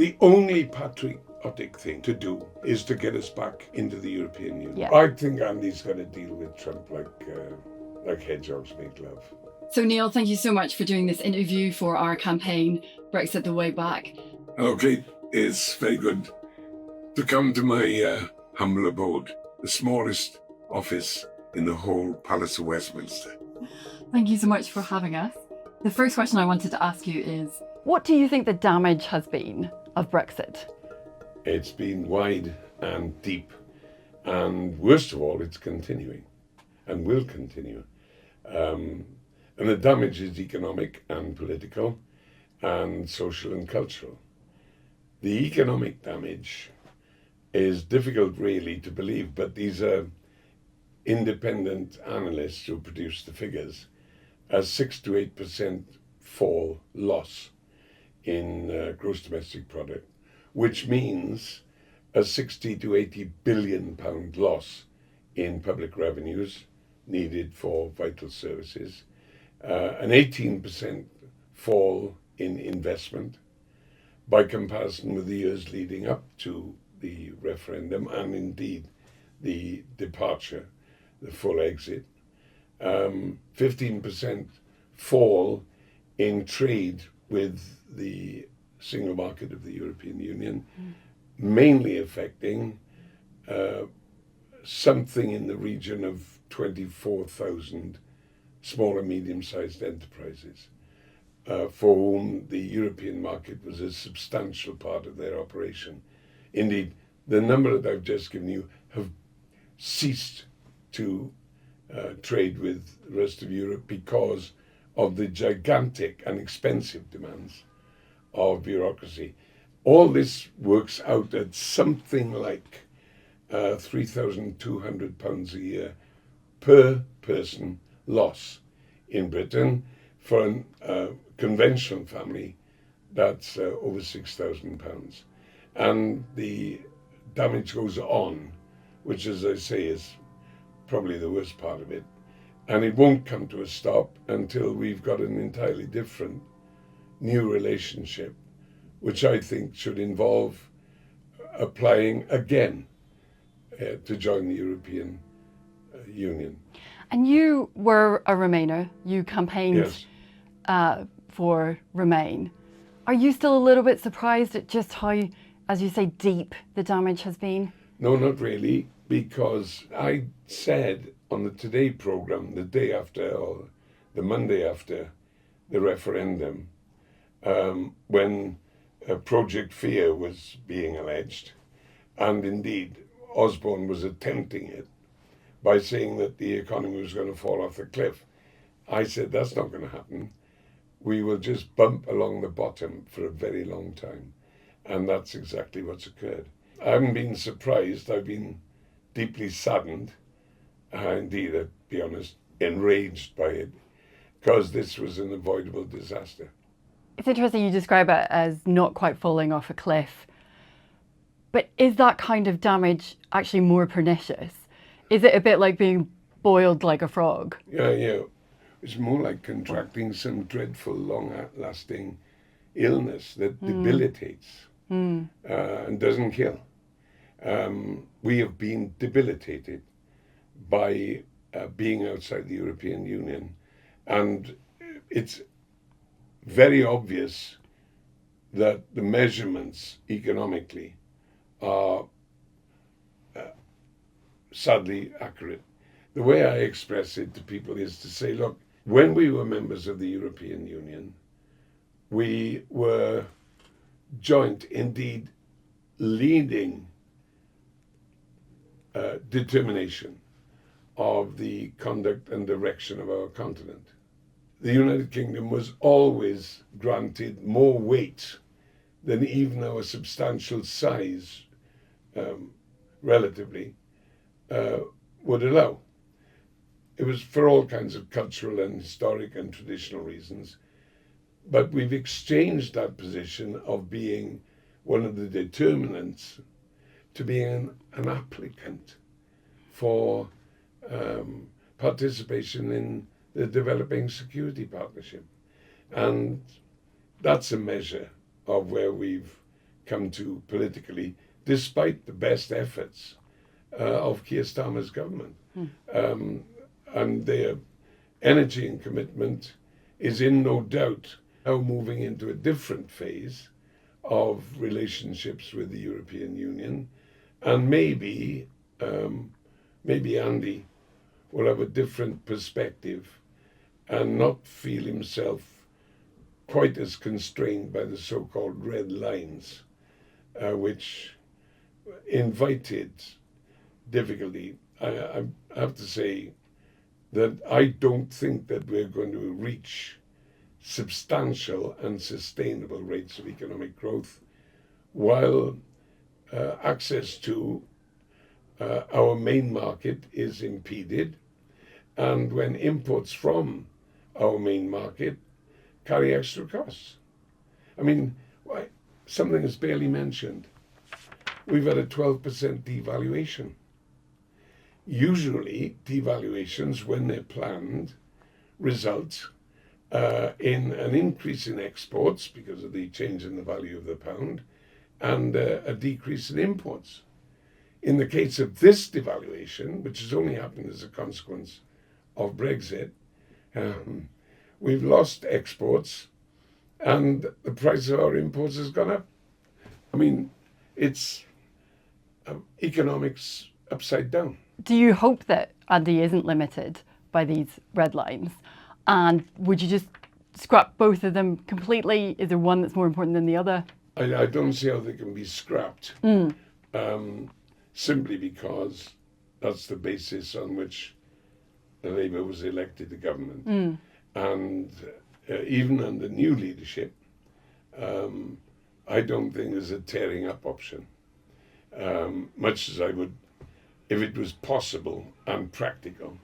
the only patriotic thing to do is to get us back into the European Union. Yeah. I think Andy's got to deal with Trump like hedgehogs make love. So Neil, thank you so much for doing this interview for our campaign, Brexit the Way Back. Okay, it's very good to come to my humble abode, the smallest office in the whole Palace of Westminster. Thank you so much for having us. The first question I wanted to ask you is, what do you think the damage has been of Brexit? It's been wide and deep, and worst of all, it's continuing and will continue. And the damage is economic and political and social and cultural. The economic damage is difficult really to believe, but these are independent analysts who produce the figures. A 6 to 8% fall loss in gross domestic product, which means a 60 to 80 billion pound loss in public revenues needed for vital services, an 18% fall in investment by comparison with the years leading up to the referendum and indeed the departure, the full exit, 15% fall in trade with the single market of the European Union, mainly affecting something in the region of 24,000 small and medium-sized enterprises, for whom the European market was a substantial part of their operation. Indeed, the number that I've just given you have ceased to trade with the rest of Europe because of the gigantic and expensive demands of bureaucracy. All this works out at something like £3,200 a year per person loss in Britain. For a conventional family, that's over £6,000. And the damage goes on, which, as I say, is probably the worst part of it. And it won't come to a stop until we've got an entirely different new relationship, which I think should involve applying again to join the European Union. And you were a Remainer. You campaigned Yes. for Remain. Are you still a little bit surprised at just how, as you say, deep the damage has been? No, not really, because I said on the Today programme the day after, or the Monday after the referendum, when Project Fear was being alleged, and indeed Osborne was attempting it by saying that the economy was going to fall off the cliff. I said, that's not going to happen. We will just bump along the bottom for a very long time. And that's exactly what's occurred. I haven't been surprised. I've been deeply saddened, indeed, to be honest, enraged by it, because this was an avoidable disaster. It's interesting you describe it as not quite falling off a cliff. But is that kind of damage actually more pernicious? Is it a bit like being boiled like a frog? Yeah. It's more like contracting some dreadful, long-lasting illness that debilitates and doesn't kill. We have been debilitated by being outside the European Union, and it's very obvious that the measurements economically are sadly accurate. The way I express it to people is to say, look, when we were members of the European Union, we were joint, indeed leading determination of the conduct and direction of our continent. The United Kingdom was always granted more weight than even our substantial size, relatively, would allow. It was for all kinds of cultural and historic and traditional reasons. But we've exchanged that position of being one of the determinants to being an applicant for participation in the Developing Security Partnership. And that's a measure of where we've come to politically, despite the best efforts of Keir Starmer's government. And their energy and commitment is in no doubt now moving into a different phase of relationships with the European Union. And maybe Andy will have a different perspective and not feel himself quite as constrained by the so-called red lines, which invited difficulty. I have to say that I don't think that we're going to reach substantial and sustainable rates of economic growth while access to our main market is impeded, and when imports from our main market carry extra costs. I mean, something is barely mentioned. We've had a 12% devaluation. Usually, devaluations, when they're planned, result in an increase in exports because of the change in the value of the pound and a decrease in imports. In the case of this devaluation, which has only happened as a consequence of Brexit, we've lost exports and the price of our imports has gone up. I mean, it's economics upside down. Do you hope that Andy isn't limited by these red lines? And would you just scrap both of them completely? Is there one that's more important than the other? I don't see how they can be scrapped, simply because that's the basis on which Labour was elected to government. And even under new leadership, I don't think there's a tearing up option. Much as I would, if it was possible and practical,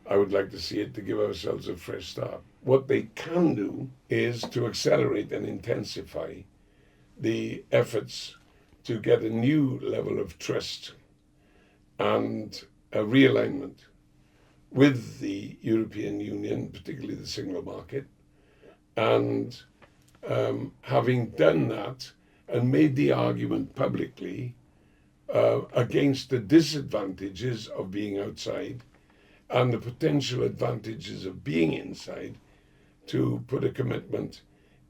I would like to see it to give ourselves a fresh start. What they can do is to accelerate and intensify the efforts to get a new level of trust and a realignment with the European Union, particularly the single market. And having done that and made the argument publicly against the disadvantages of being outside and the potential advantages of being inside, to put a commitment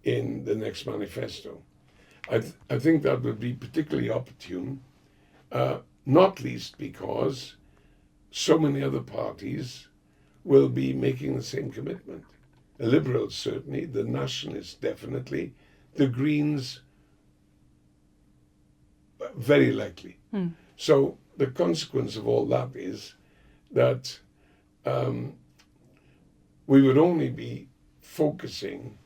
in the next manifesto. I think that would be particularly opportune, not least because so many other parties will be making the same commitment. The Liberals certainly, the Nationalists definitely, the Greens very likely. So the consequence of all that is that we would only be focusing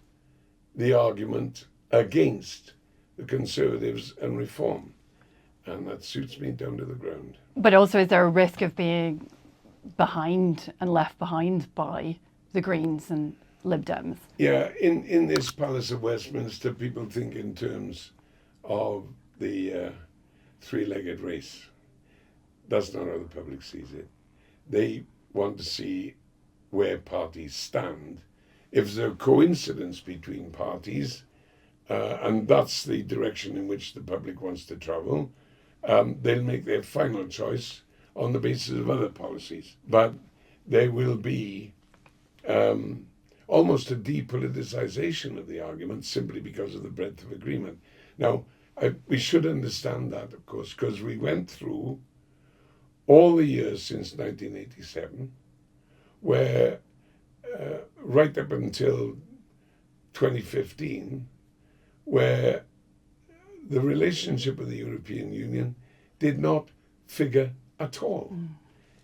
the argument against the Conservatives and reform. And that suits me down to the ground. But also, is there a risk of being behind and left behind by the Greens and Lib Dems? Yeah, in this Palace of Westminster, people think in terms of the three-legged race. That's not how the public sees it. They want to see where parties stand. If there's a coincidence between parties, and that's the direction in which the public wants to travel, they'll make their final choice on the basis of other policies. But there will be almost a depoliticization of the argument simply because of the breadth of agreement. Now, we should understand that, of course, because we went through all the years since 1987, where right up until 2015, where the relationship with the European Union did not figure at all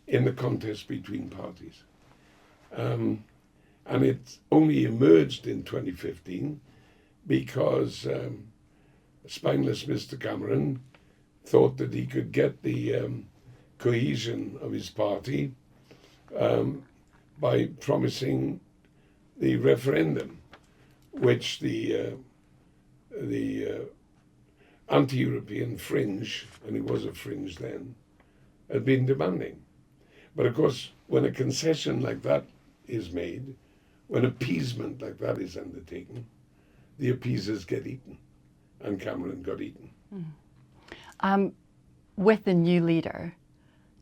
in the contest between parties. And it only emerged in 2015 because spineless Mr. Cameron thought that he could get the cohesion of his party by promising the referendum, which the anti-European fringe, and it was a fringe then, had been demanding. But of course, when a concession like that is made, when appeasement like that is undertaken, the appeasers get eaten, and Cameron got eaten. With the new leader,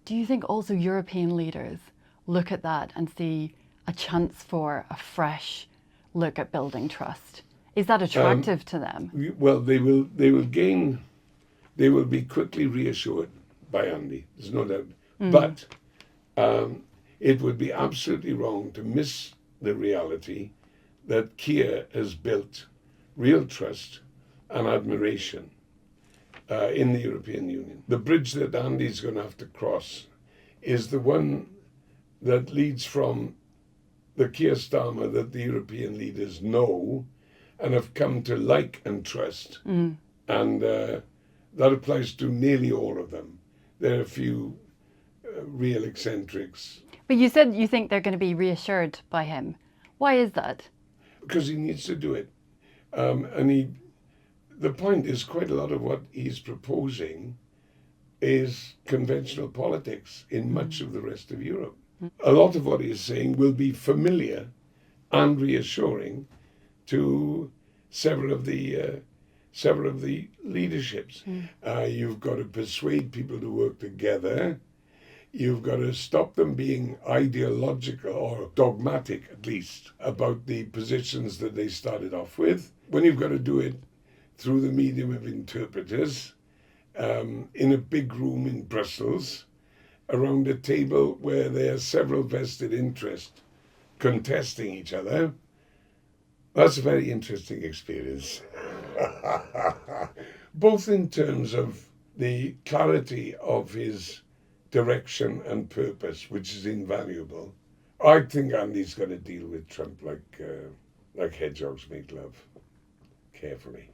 do you think also European leaders look at that and see a chance for a fresh look at building trust? Is that attractive to them? Well, they will gain, they will be quickly reassured by Andy, there's no doubt. But it would be absolutely wrong to miss the reality that Keir has built real trust and admiration in the European Union. The bridge that Andy's going to have to cross is the one that leads from the Keir Starmer that the European leaders know and have come to like and trust. And that applies to nearly all of them. There are a few real eccentrics. But you said you think they're going to be reassured by him. Why is that? Because he needs to do it. The point is, quite a lot of what he's proposing is conventional politics in much of the rest of Europe. A lot of what he's saying will be familiar and reassuring to several of the leaderships. You've got to persuade people to work together. You've got to stop them being ideological or dogmatic, at least, about the positions that they started off with. When you've got to do it through the medium of interpreters, in a big room in Brussels, around a table where there are several vested interests contesting each other, that's a very interesting experience. Both in terms of the clarity of his direction and purpose, which is invaluable. I think Andy's going to deal with Trump like hedgehogs make love, carefully.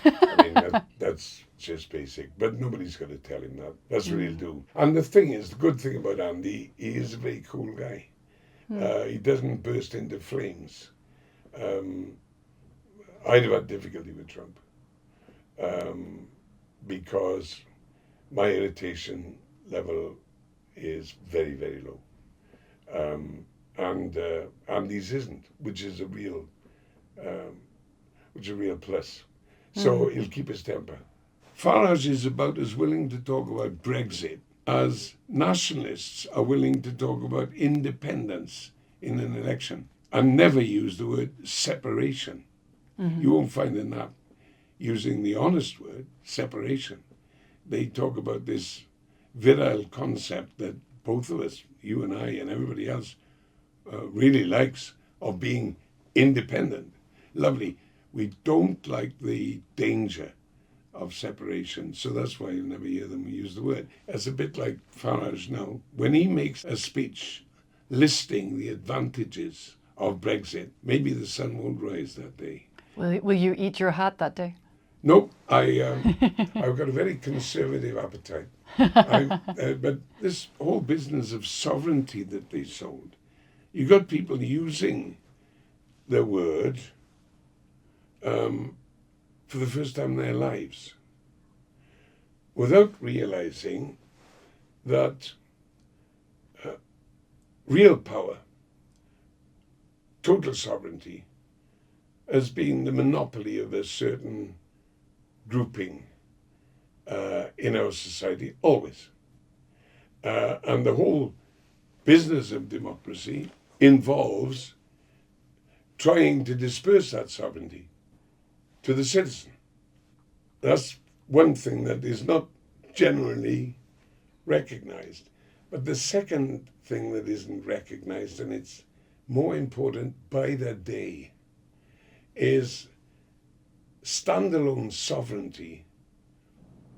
I mean, that's just basic, but nobody's going to tell him that. That's what he'll do. And the thing is, the good thing about Andy, he is a very cool guy. He doesn't burst into flames. I'd have had difficulty with Trump because my irritation level is very, very low. And Andy's isn't, which is a real plus. So he'll keep his temper. Farage is about as willing to talk about Brexit as nationalists are willing to talk about independence in an election, and never use the word separation. You won't find them that using the honest word separation. They talk about this virile concept that both of us, you and I and everybody else, really likes, of being independent. Lovely. We don't like the danger of separation, so that's why you'll never hear them use the word. It's a bit like Farage now. When he makes a speech listing the advantages of Brexit, maybe the sun won't rise that day. Will you eat your hat that day? Nope, I've got a very conservative appetite. But this whole business of sovereignty that they sold, you got people using the word for the first time in their lives without realizing that real power, total sovereignty, has been the monopoly of a certain grouping in our society, always. And the whole business of democracy involves trying to disperse that sovereignty to the citizen. That's one thing that is not generally recognized. But the second thing that isn't recognized, and it's more important by the day, is standalone sovereignty.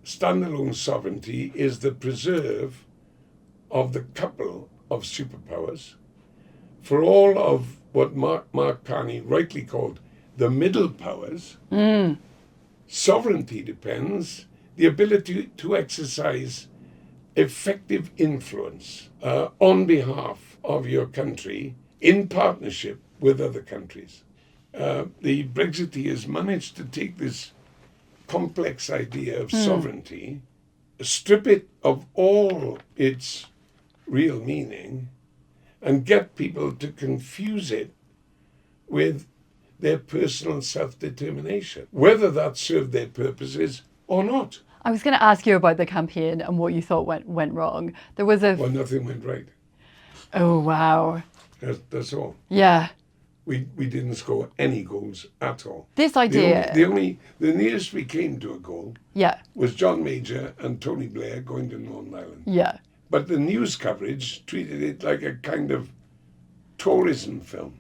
Standalone sovereignty is the preserve of the couple of superpowers for all of what Mark Carney rightly called the middle powers. Sovereignty depends the ability to exercise effective influence on behalf of your country in partnership with other countries. The Brexiteers managed to take this complex idea of sovereignty, strip it of all its real meaning, and get people to confuse it with their personal self-determination. Whether that served their purposes, or not. I was going to ask you about the campaign and what you thought went wrong. There was a... Well, nothing went right. Oh, wow. That's all. Yeah. We didn't score any goals at all. This idea... The nearest we came to a goal Yeah. was John Major and Tony Blair going to Northern Ireland. Yeah. But the news coverage treated it like a kind of tourism film.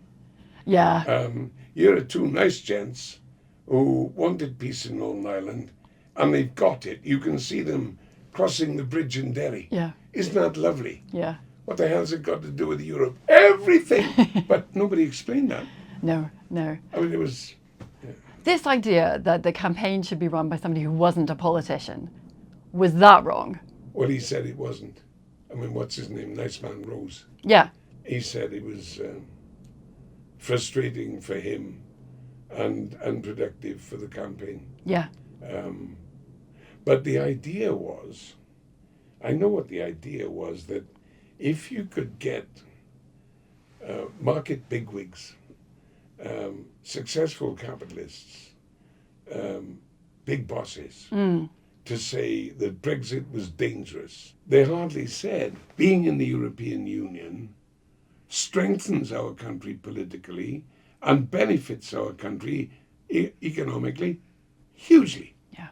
Yeah. Here are two nice gents who wanted peace in Northern Ireland, and they've got it. You can see them crossing the bridge in Derry. Yeah. Isn't that lovely? Yeah. What the hell's it got to do with Europe? Everything! But nobody explained that. No. I mean, it was... This idea that the campaign should be run by somebody who wasn't a politician, was that wrong? Well, he said it wasn't. I mean, what's his name? Nice Man Rose. Yeah. He said it was frustrating for him and unproductive for the campaign. Yeah. But the idea was, I know what the idea was, that if you could get market bigwigs, successful capitalists, big bosses, to say that Brexit was dangerous, they hardly said being in the European Union strengthens our country politically and benefits our country economically hugely. Yeah.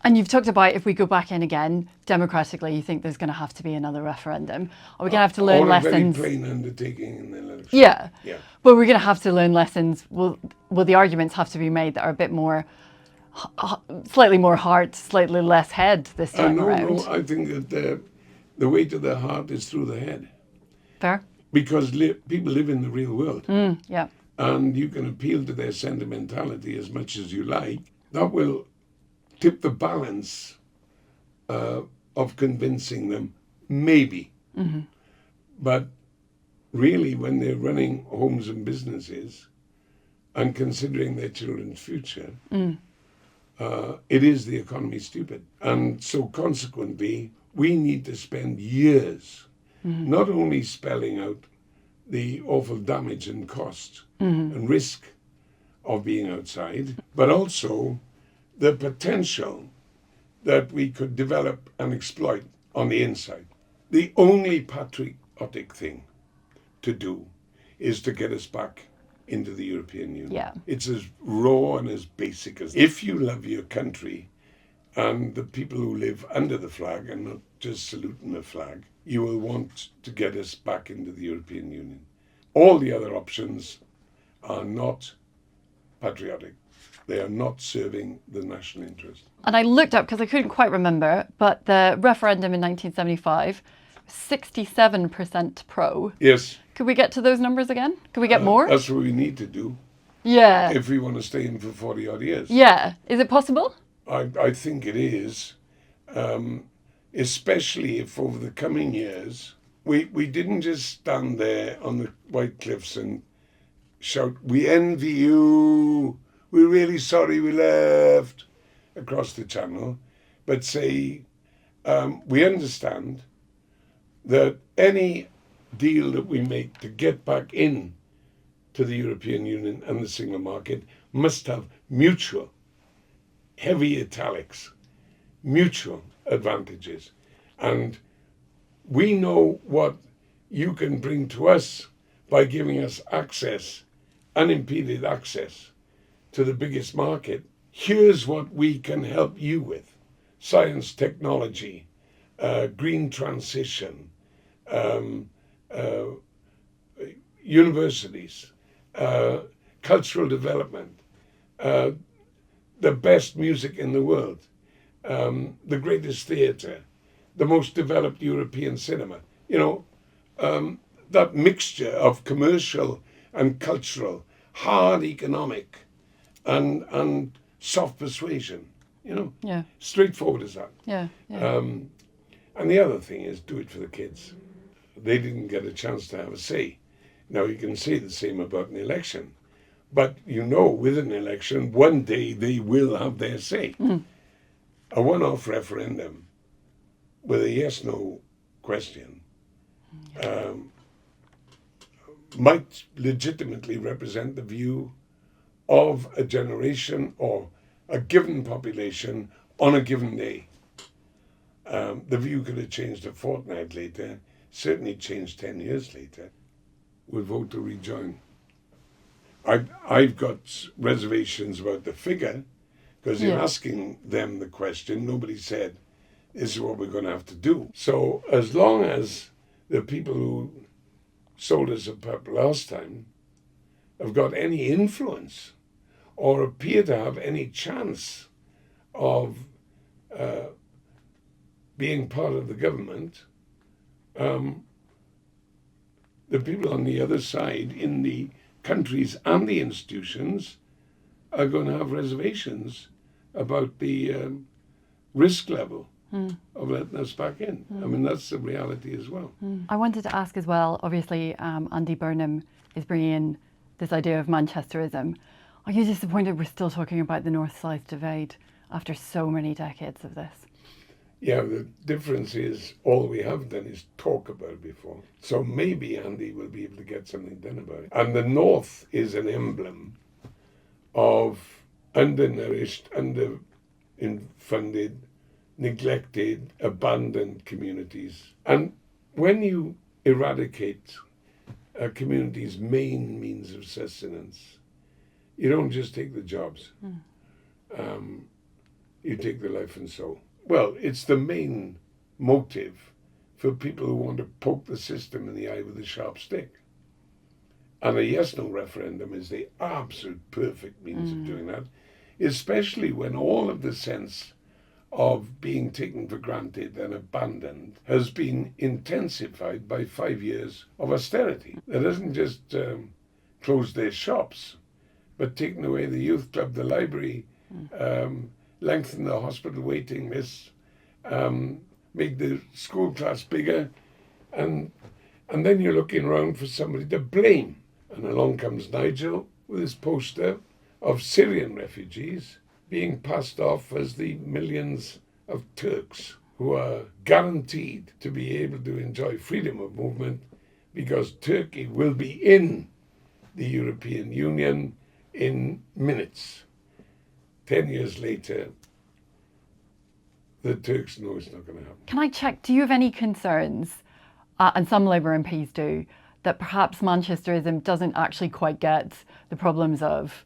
And you've talked about if we go back in again, democratically, you think there's going to have to be another referendum. Are we going to have to learn lessons? A very plain undertaking in the election. Yeah. Yeah. But we're going to have to learn lessons. Will the arguments have to be made that are a bit more, slightly more heart, slightly less head this time around? No, I think that the way to the heart is through the head. Fair? Because people live in the real world. Yeah. And you can appeal to their sentimentality as much as you like. That will tip the balance of convincing them, maybe. Mm-hmm. But really, when they're running homes and businesses and considering their children's future, it is the economy stupid. And so consequently, we need to spend years not only spelling out the awful damage and cost and risk of being outside, but also the potential that we could develop and exploit on the inside. The only patriotic thing to do is to get us back into the European Union. Yeah. It's as raw and as basic as if you love your country and the people who live under the flag and not just saluting the flag, you will want to get us back into the European Union. All the other options are not patriotic. They are not serving the national interest. And I looked up, because I couldn't quite remember, but the referendum in 1975, 67% pro. Yes. Could we get to those numbers again? Could we get more? That's what we need to do Yeah. if we want to stay in for 40 odd years. Yeah. Is it possible? I think it is, especially if over the coming years, we didn't just stand there on the White Cliffs and shout, "We envy you, we're really sorry we left," across the channel, but say, we understand that any deal that we make to get back in to the European Union and the single market must have mutual, heavy italics, mutual advantages. And we know what you can bring to us by giving us access, unimpeded access to the biggest market. Here's what we can help you with: science, technology, green transition, universities, cultural development, the best music in the world, the greatest theatre, the most developed European cinema. You know, that mixture of commercial and cultural, hard economic and soft persuasion, you know. Yeah. Straightforward as that. Yeah. Yeah. And the other thing is, do it for the kids. They didn't get a chance to have a say. Now, you can say the same about an election, but you know, with an election, one day they will have their say. A one-off referendum with a yes-no question might legitimately represent the view of a generation or a given population on a given day. The view could have changed a fortnight later, certainly changed 10 years later. Would vote to rejoin. I've got reservations about the figure, because in asking them the question, nobody said, this is what we're going to have to do. So as long as the people who sold us a pup last time have got any influence or appear to have any chance of being part of the government, the people on the other side in the countries and the institutions are going to have reservations about the risk level of letting us back in. I mean, that's the reality as well. I wanted to ask as well, obviously Andy Burnham is bringing in this idea of Manchesterism. Are you disappointed we're still talking about the North-South divide after so many decades of this? Yeah, the difference is all we have done is talk about it before. So maybe Andy will be able to get something done about it. And the North is an emblem of undernourished, underfunded, neglected, abandoned communities. And when you eradicate a community's main means of sustenance, you don't just take the jobs, you take the life and soul. Well, it's the main motive for people who want to poke the system in the eye with a sharp stick. And a yes-no referendum is the absolute perfect means of doing that, especially when all of the sense of being taken for granted and abandoned has been intensified by 5 years of austerity. That doesn't just close their shops, but taken away the youth club, the library, lengthen the hospital waiting lists, make the school class bigger, and then you're looking around for somebody to blame. And along comes Nigel with his poster of Syrian refugees being passed off as the millions of Turks who are guaranteed to be able to enjoy freedom of movement because Turkey will be in the European Union in minutes. 10 years later, the Turks know it's not going to happen. Can I check, do you have any concerns, and some Labour MPs do, that perhaps Manchesterism doesn't actually quite get the problems of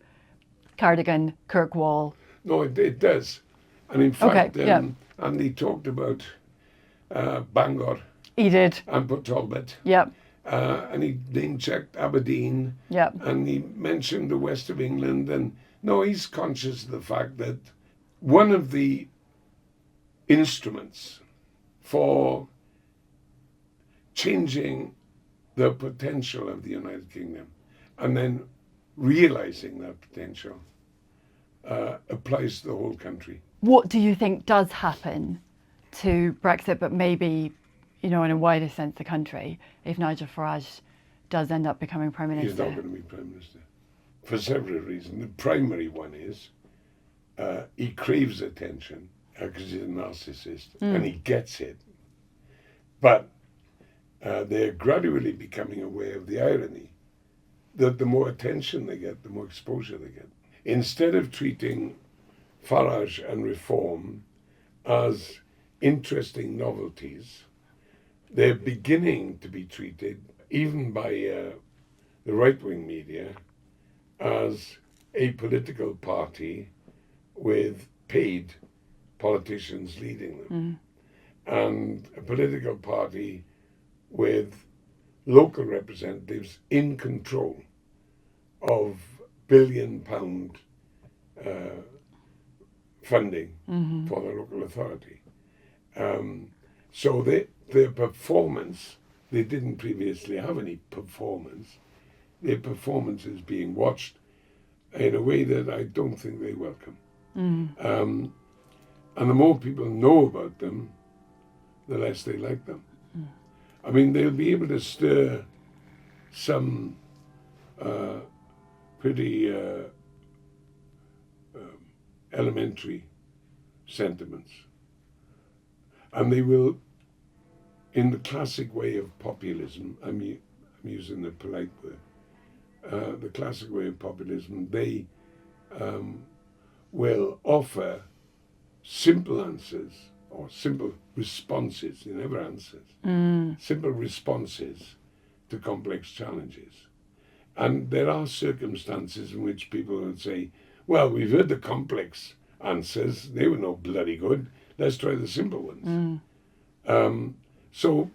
Cardigan, Kirkwall? No, it does. And in fact, Andy talked about Bangor. He did. And Port Talbot. Yep. And he name-checked Aberdeen. Yep. And he mentioned the west of England. And no, he's conscious of the fact that one of the instruments for changing the potential of the United Kingdom and then realizing that potential applies to the whole country. What do you think does happen to Brexit, but maybe, in a wider sense, the country, if Nigel Farage does end up becoming Prime Minister? He's not going to be Prime Minister. For several reasons. The primary one is he craves attention because he's a narcissist and he gets it. But they're gradually becoming aware of the irony that the more attention they get, the more exposure they get. Instead of treating Farage and Reform as interesting novelties, they're beginning to be treated, even by the right-wing media, as a political party with paid politicians leading them, and a political party with local representatives in control of billion-pound funding for the local authority. So their performance, they didn't previously have any performance. Their performance is being watched in a way that I don't think they welcome. And the more people know about them, the less they like them. I mean, they'll be able to stir some pretty elementary sentiments. And they will, in the classic way of populism, I'm using the polite word, the classic way of populism, they will offer simple answers or simple responses. He never answers. Simple responses to complex challenges. And there are circumstances in which people would say, well, we've heard the complex answers. They were no bloody good. Let's try the simple ones. So,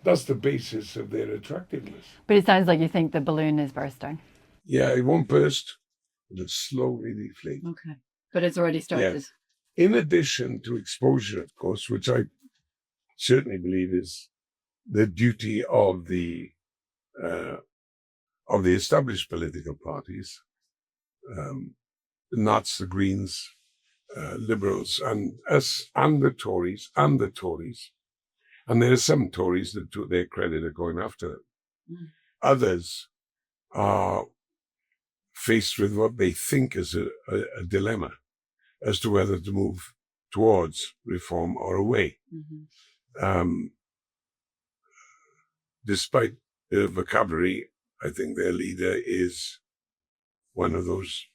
that's the basis of their attractiveness. But it sounds like you think the balloon is bursting. Yeah, it won't burst. It'll slowly deflate. Okay. But it's already started. Yeah. In addition to exposure, of course, which I certainly believe is the duty of the established political parties, the Nats, the Greens, Liberals, and us, and the Tories, and there are some Tories that, to their credit, are going after them. Others are faced with what they think is a dilemma as to whether to move towards reform or away. Despite their vocabulary, I think their leader is one of those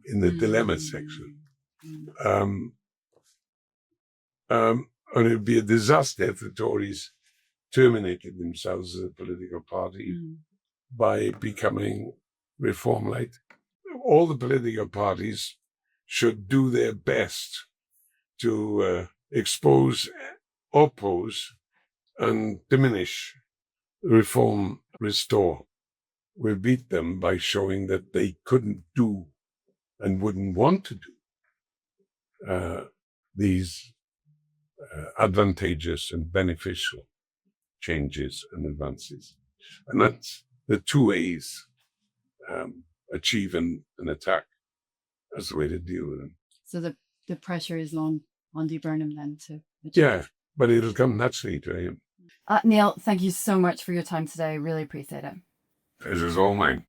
in the dilemma section. And it would be a disaster if the Tories terminated themselves as a political party by becoming reform light. All the political parties should do their best to expose, oppose, and diminish reform, restore. We beat them by showing that they couldn't do and wouldn't want to do these advantageous and beneficial changes and advances. And that's the two ways, achieve and attack. That's the way to deal with them. So the pressure is on Andy Burnham then to achieve. Yeah, but it'll come naturally to him. Neil, thank you so much for your time today. Really appreciate it. This is all mine.